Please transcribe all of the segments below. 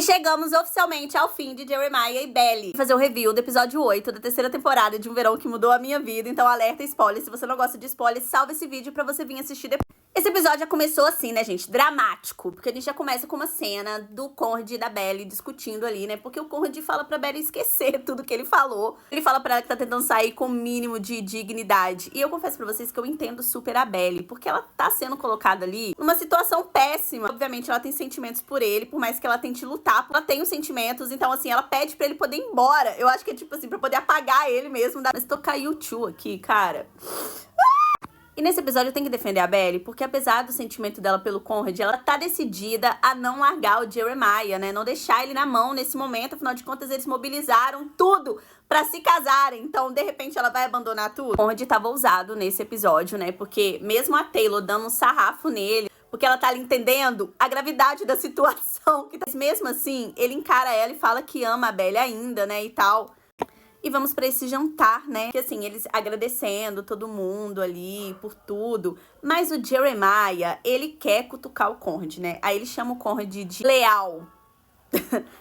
chegamos oficialmente ao fim de Jeremiah e Belly. Vou fazer o review do episódio 8 da terceira temporada de Um Verão que Mudou a Minha Vida. Então alerta spoiler, se você não gosta de spoiler, salva esse vídeo pra você vir assistir depois. Esse episódio já começou assim, né, gente? Dramático. Porque a gente já começa com uma cena do Conrad e da Belly discutindo ali, né? Porque o Conrad fala pra Belly esquecer tudo que ele falou. Ele fala pra ela que tá tentando sair com o mínimo de dignidade. E eu confesso pra vocês que eu entendo super a Belly. Porque ela tá sendo colocada ali numa situação péssima. Obviamente, ela tem sentimentos por ele, por mais que ela tente lutar. Ela tem os sentimentos, então assim, ela pede pra ele poder ir embora. Eu acho que é tipo assim, pra poder apagar ele mesmo. Mas tocar YouTube aqui, cara. E nesse episódio eu tenho que defender a Belly, porque apesar do sentimento dela pelo Conrad, ela tá decidida a não largar o Jeremiah, né? Não deixar ele na mão nesse momento, afinal de contas eles mobilizaram tudo pra se casarem. Então, de repente, ela vai abandonar tudo. O Conrad tava ousado nesse episódio, né? Porque mesmo a Taylor dando um sarrafo nele, porque ela tá ali entendendo a gravidade da situação. Mas mesmo assim, ele encara ela e fala que ama a Belly ainda, né? E tal. E vamos pra esse jantar, né? Que assim, eles agradecendo todo mundo ali por tudo. Mas o Jeremiah, ele quer cutucar o Conrad, né? Aí ele chama o Conrad de leal.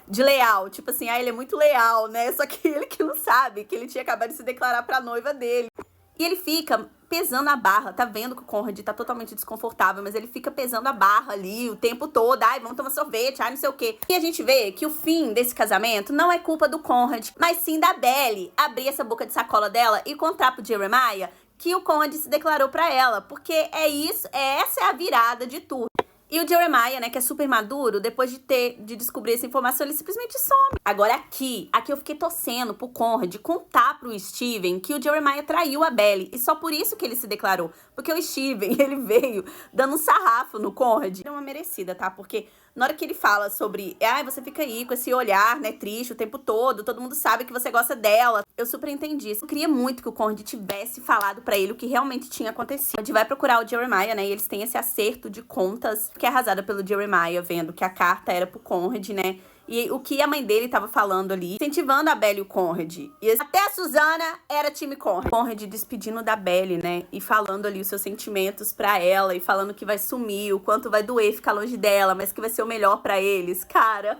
De leal. Tipo assim, ele é muito leal, né? Só que ele que não sabe que ele tinha acabado de se declarar pra noiva dele. E ele fica pesando a barra, tá vendo que o Conrad tá totalmente desconfortável, mas ele fica pesando a barra ali o tempo todo, ai, vamos tomar sorvete, ai, não sei o quê. E a gente vê que o fim desse casamento não é culpa do Conrad, mas sim da Belly abrir essa boca de sacola dela e contar pro Jeremiah que o Conrad se declarou pra ela, porque essa é a virada de tudo. E o Jeremiah, né, que é super maduro, depois de descobrir essa informação, ele simplesmente some. Agora aqui eu fiquei torcendo pro Conrad contar pro Steven que o Jeremiah traiu a Belly. E só por isso que ele se declarou. Porque o Steven, ele veio dando um sarrafo no Conrad. É uma merecida, tá? Porque na hora que ele fala sobre, você fica aí com esse olhar, né, triste o tempo todo mundo sabe que você gosta dela. Eu super entendi. Eu queria muito que o Conrad tivesse falado pra ele o que realmente tinha acontecido. A gente vai procurar o Jeremiah, né, e eles têm esse acerto de contas que é arrasada pelo Jeremiah, vendo que a carta era pro Conrad, né, e o que a mãe dele tava falando ali, incentivando a Belly e o Conrad. E até a Susana era time Conrad. Conrad despedindo da Belly, né? E falando ali os seus sentimentos pra ela. E falando que vai sumir, o quanto vai doer ficar longe dela, mas que vai ser o melhor pra eles. Cara...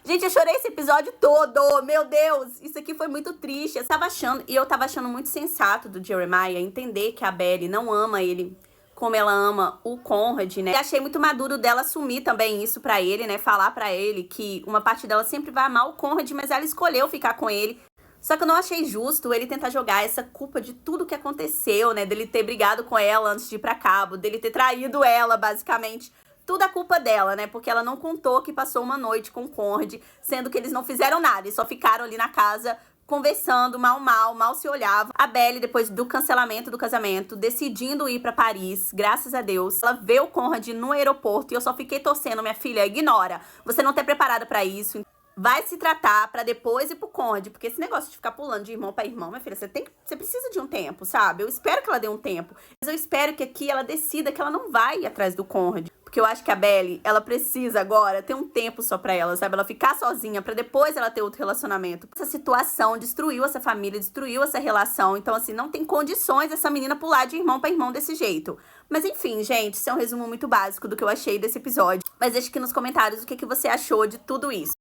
Gente, eu chorei esse episódio todo, meu Deus, isso aqui foi muito triste. Eu tava achando muito sensato do Jeremiah entender que a Belly não ama ele como ela ama o Conrad, né? E achei muito maduro dela assumir também isso pra ele, né? Falar pra ele que uma parte dela sempre vai amar o Conrad, mas ela escolheu ficar com ele. Só que eu não achei justo ele tentar jogar essa culpa de tudo que aconteceu, né? Dele ter brigado com ela antes de ir pra cabo, dele ter traído ela, basicamente. Tudo a culpa dela, né? Porque ela não contou que passou uma noite com o Conrad, sendo que eles não fizeram nada, eles só ficaram ali na casa conversando, mal se olhavam. A Belly, depois do cancelamento do casamento, decidindo ir pra Paris, graças a Deus, ela vê o Conrad no aeroporto e eu só fiquei torcendo, minha filha, ignora. Você não tá preparada pra isso. Vai se tratar pra depois ir pro Conrad, porque esse negócio de ficar pulando de irmão pra irmão, minha filha, você precisa de um tempo, sabe? Eu espero que ela dê um tempo, mas eu espero que aqui ela decida que ela não vai atrás do Conrad. Porque eu acho que a Belly, ela precisa agora ter um tempo só pra ela, sabe? Ela ficar sozinha pra depois ela ter outro relacionamento. Essa situação destruiu essa família, destruiu essa relação. Então, assim, não tem condições essa menina pular de irmão pra irmão desse jeito. Mas enfim, gente, isso é um resumo muito básico do que eu achei desse episódio. Mas deixe aqui nos comentários o que você achou de tudo isso.